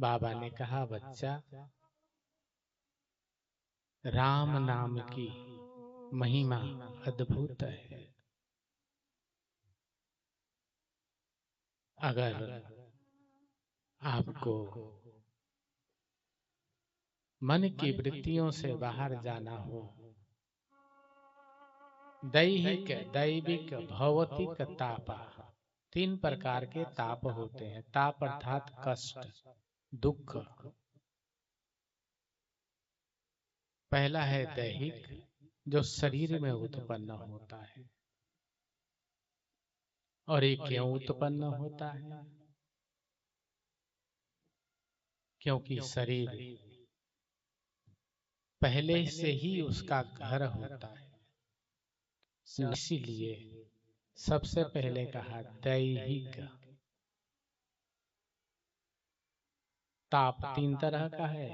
बाबा ने कहा, बच्चा, राम नाम की महिमा अद्भुत है। अगर आपको मन की वृत्तियों से बाहर जाना हो, दैहिक, दैविक, भौतिक तापा, 3 प्रकार के ताप होते हैं। ताप अर्थात कष्ट, दुख। पहला है दैहिक, जो शरीर में उत्पन्न होता है। और ये क्यों उत्पन्न होता है? क्योंकि शरीर पहले से ही उसका घर होता है। इसीलिए सबसे पहले कहा दैहिक। ताप 3 तरह का है,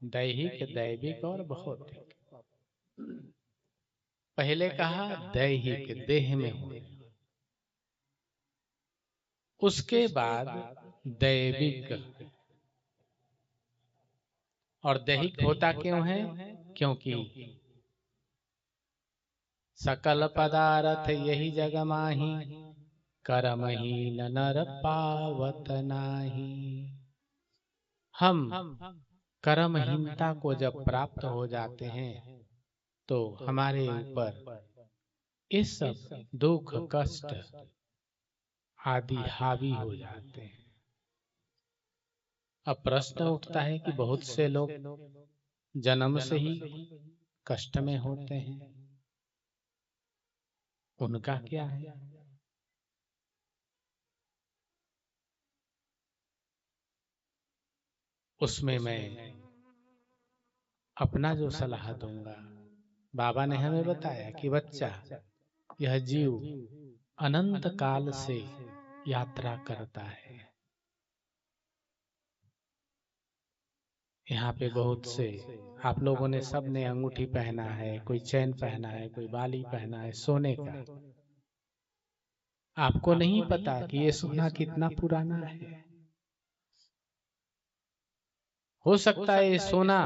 दैहिक, दैविक और भौतिक। पहले कहा दैहिक, देह में हो। उसके बाद दैविक। और दैहिक होता क्यों है? क्योंकि सकल पदार्थ यही जग माही, कर्महीन नर पावत नाही। हम कर्महीनता को जब प्राप्त हो जाते हैं तो हमारे ऊपर इस सब दुख, कष्ट आदि हावी हो जाते हैं। अब प्रश्न उठता है कि बहुत से लोग जन्म से ही कष्ट में होते हैं, उनका क्या है? उसमें मैं अपना जो सलाह दूंगा, बाबा ने हमें बताया कि बच्चा, यह जीव अनंत काल से यात्रा करता है। यहाँ पे बहुत से आप लोगों ने, सब ने अंगूठी पहना है, कोई चैन पहना है, कोई बाली पहना है सोने का। आपको नहीं पता कि ये सोना कितना पुराना है। हो सकता है ये सोना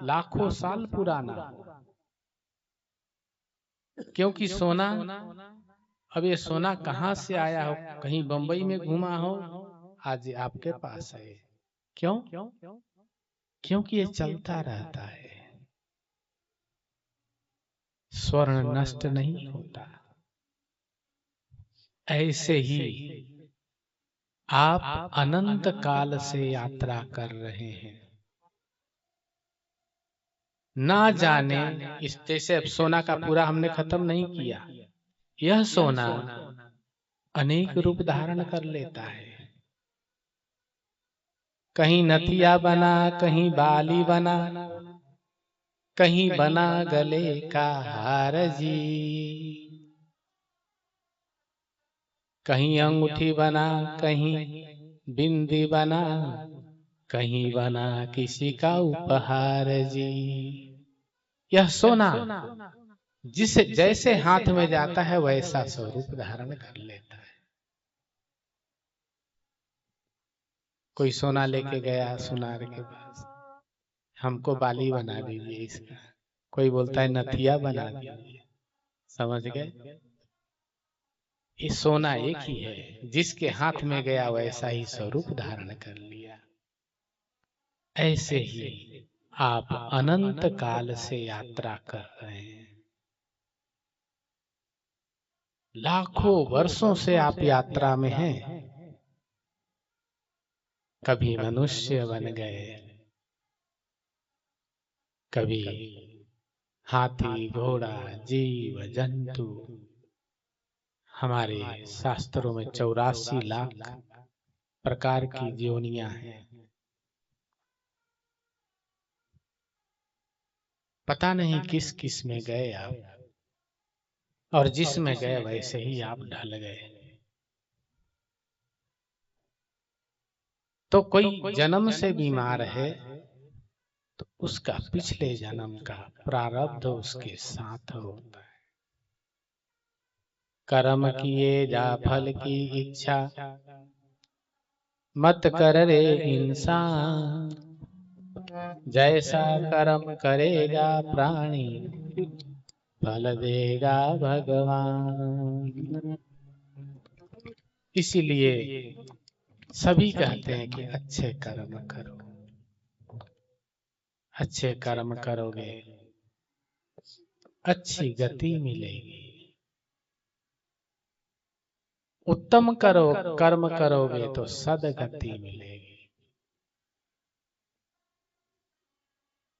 लाखों साल पुराना हो, क्योंकि सोना, अब ये सोना कहाँ से आया हो? कहीं बंबई में घुमा हो, आज आपके पास है। क्यों? क्योंकि ये चलता रहता है। स्वर्ण नष्ट नहीं होता। ऐसे ही आप अनंत काल से यात्रा कर रहे हैं। ना जाने इस, जैसे अब सोना का पूरा हमने खत्म नहीं किया, यह सोना अनेक रूप धारण कर लेता है। कहीं नथिया बना, कहीं बाली बना, कहीं बना गले का हार जी, कहीं अंगूठी बना, कहीं बिंदी बना, कहीं बना किसी का उपहार जी। यह सोना जिस जैसे हाथ में जाता है वैसा स्वरूप धारण कर लेता है। कोई सोना लेके गया सुनार के पास, हमको बाली बना दीजिए इसका, कोई बोलता है नथिया बना दीजिए। समझ गए? ये सोना एक ही है, जिसके हाथ में गया वैसा ही स्वरूप धारण कर लिया। ऐसे ही आप अनंत काल से यात्रा कर रहे हैं। लाखों वर्षों से आप यात्रा में हैं। कभी मनुष्य बन गए, कभी हाथी, घोड़ा, जीव जंतु। हमारे शास्त्रों में 84 लाख प्रकार की योनियां हैं। पता नहीं किस किस में गए आप, और जिस में गए वैसे ही आप ढल गए। तो कोई जन्म से बीमार है तो उसका पिछले जन्म का प्रारब्ध उसके साथ होता है। कर्म किए जा फल की इच्छा, मत कर रे इंसान, जैसा कर्म करेगा प्राणी फल देगा भगवान। इसीलिए सभी कहते हैं कि अच्छे कर्म करो, अच्छे कर्म करोगे अच्छी गति मिलेगी, उत्तम कर्म करोगे तो सदगति मिलेगी।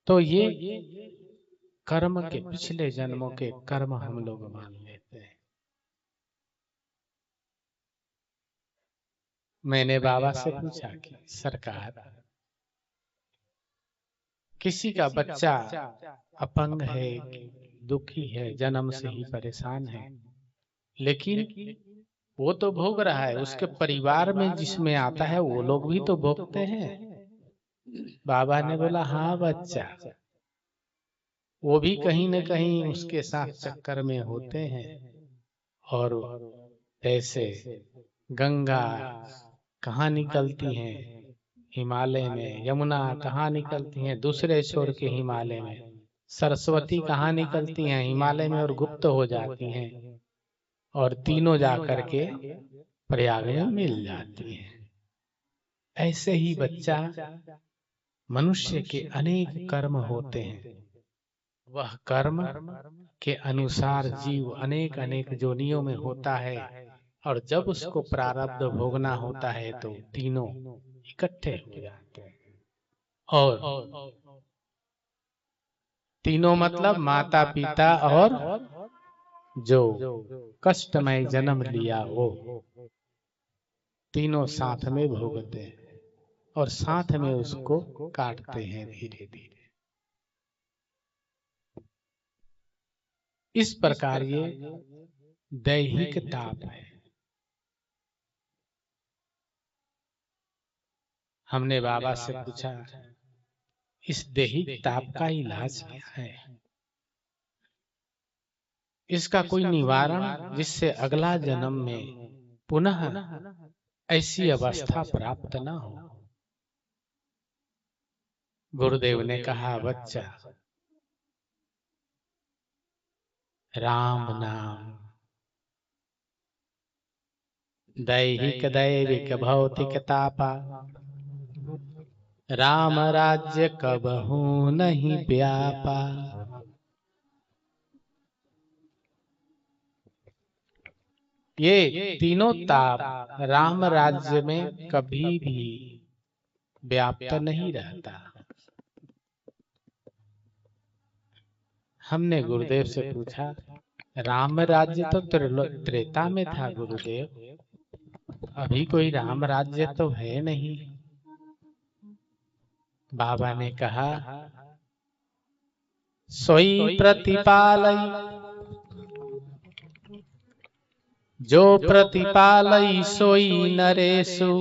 तो ये कर्म के पिछले जन्मों के कर्म हम लोग मान लेते हैं। मैंने बाबा से पूछा कि सरकार, किसी का बच्चा अपंग है, दुखी है, जन्म से ही परेशान है, लेकिन वो तो भोग रहा है, उसके परिवार में जिसमें आता है वो लोग भी तो भोगते हैं। बाबा ने बोला हाँ बच्चा, वो भी कहीं न कहीं उसके साथ चक्कर में होते हैं। और ऐसे गंगा कहाँ निकलती हैं हिमालय में, यमुना कहाँ निकलती हैं दूसरे छोर के हिमालय में, सरस्वती कहाँ निकलती हैं हिमालय में और गुप्त हो जाती हैं, और तीनों जाकर के प्रयाग में मिल जाती हैं। ऐसे ही बच्चा, मनुष्य के अनेक कर्म होते हैं, वह कर्म के अनुसार जीव अनेक अनेक योनियों में होता है, और जब उसको प्रारब्ध भोगना होता है तो तीनों इकट्ठे हो जाते हैं। और तीनों मतलब माता पिता और जो कष्टमय जन्म लिया वो, तीनों साथ में भोगते हैं और साथ में उसको काटते हैं धीरे धीरे। इस प्रकार ये दैहिक ताप है। हमने बाबा से पूछा इस दैहिक ताप का इलाज क्या है, इसका कोई निवारण जिससे अगला जन्म में पुनः ऐसी अवस्था प्राप्त न हो। गुरुदेव ने कहा बच्चा, राम नाम, दैहिक दैविक भौतिक तापा, राम राज्य कबहू नहीं व्यापा। ये तीनों ताप राम राज्य में कभी भी व्याप्त नहीं रहता। हमने गुरुदेव से पूछा राम राज्य तो त्रेता में था गुरुदेव, अभी कोई राम राज्य तो है नहीं। बाबा ने कहा सोई प्रतिपालई, जो प्रतिपालई सोई नरेशु,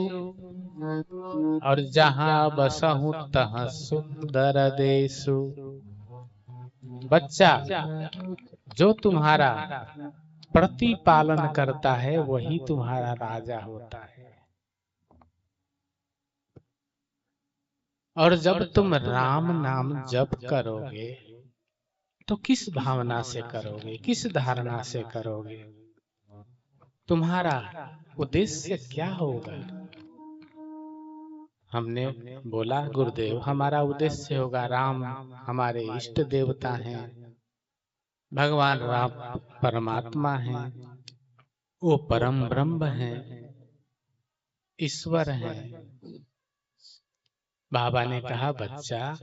और जहां बसहु तहाँ सुंदर देशु। बच्चा, जो तुम्हारा प्रतिपालन करता है वही तुम्हारा राजा होता है। और जब तुम राम नाम जप करोगे तो किस भावना से करोगे, किस धारणा से करोगे, तुम्हारा उद्देश्य क्या होगा? हमने बोला गुरुदेव हमारा उद्देश्य होगा, राम हमारे इष्ट देवता हैं, भगवान राम परमात्मा हैं, वो परम ब्रह्म हैं, ईश्वर हैं। बाबा ने कहा बच्चा,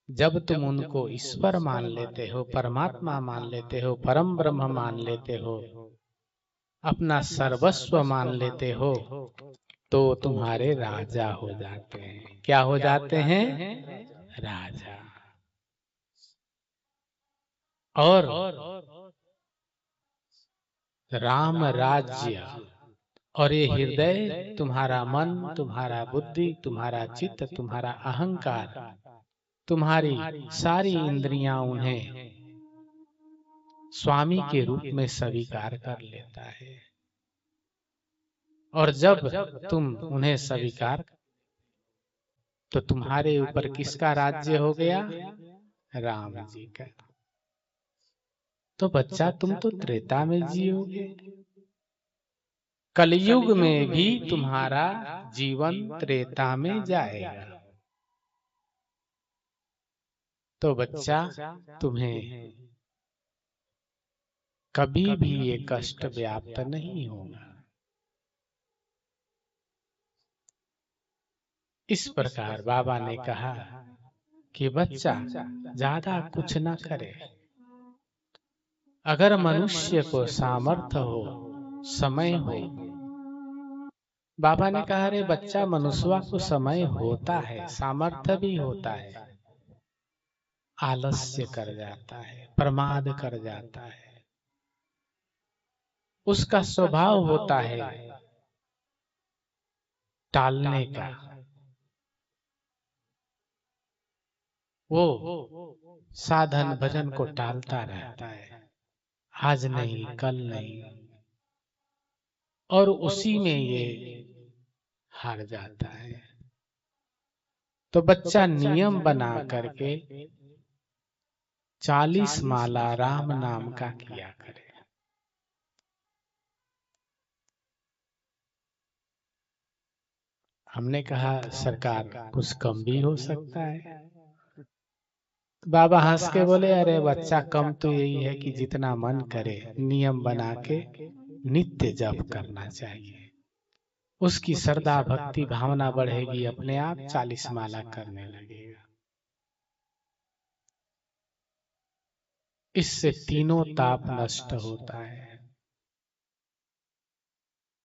जब तुम उनको ईश्वर मान लेते हो, परमात्मा मान लेते हो, परम ब्रह्म मान लेते हो, अपना सर्वस्व मान लेते हो, तो तुम्हारे राजा हो जाते हैं। क्या हो जाते हैं? राजा। और राम राज्य, और ये हृदय, तुम्हारा मन, तुम्हारा बुद्धि, तुम्हारा चित्त, तुम्हारा अहंकार, तुम्हारी सारी इंद्रियां उन्हें स्वामी के रूप में स्वीकार कर लेता है। और जब तुम उन्हें स्वीकार तो तुम्हारे ऊपर किसका राज्य हो गया? राम जी का। तो बच्चा तुम तो त्रेता में जियोगे, कलयुग में भी तुम्हारा जीवन त्रेता में जाएगा। तो बच्चा तुम्हें कभी भी ये कष्ट व्याप्त नहीं होगा। इस प्रकार बाबा ने कहा कि बच्चा ज्यादा कुछ ना करे। अगर मनुष्य को सामर्थ्य हो, समय हो, बाबा ने कहा रे बच्चा मनुष्य को समय होता है, सामर्थ्य भी होता है, आलस्य कर जाता है, प्रमाद कर जाता है, उसका स्वभाव होता है टालने का। वो साधन भजन को टालता रहता है, आज नहीं कल नहीं, और उसी में ये हार जाता है। तो बच्चा नियम बना करके 40 माला राम नाम का किया करे। हमने कहा सरकार कुछ कम भी हो सकता है। बाबा हंस के बोले अरे बच्चा कम तो यही है कि जितना मन करे नियम बना के नित्य जप करना चाहिए। उसकी श्रद्धा भक्ति भावना बढ़ेगी, अपने आप 40 माला करने लगेगा। इससे तीनों ताप नष्ट होता है।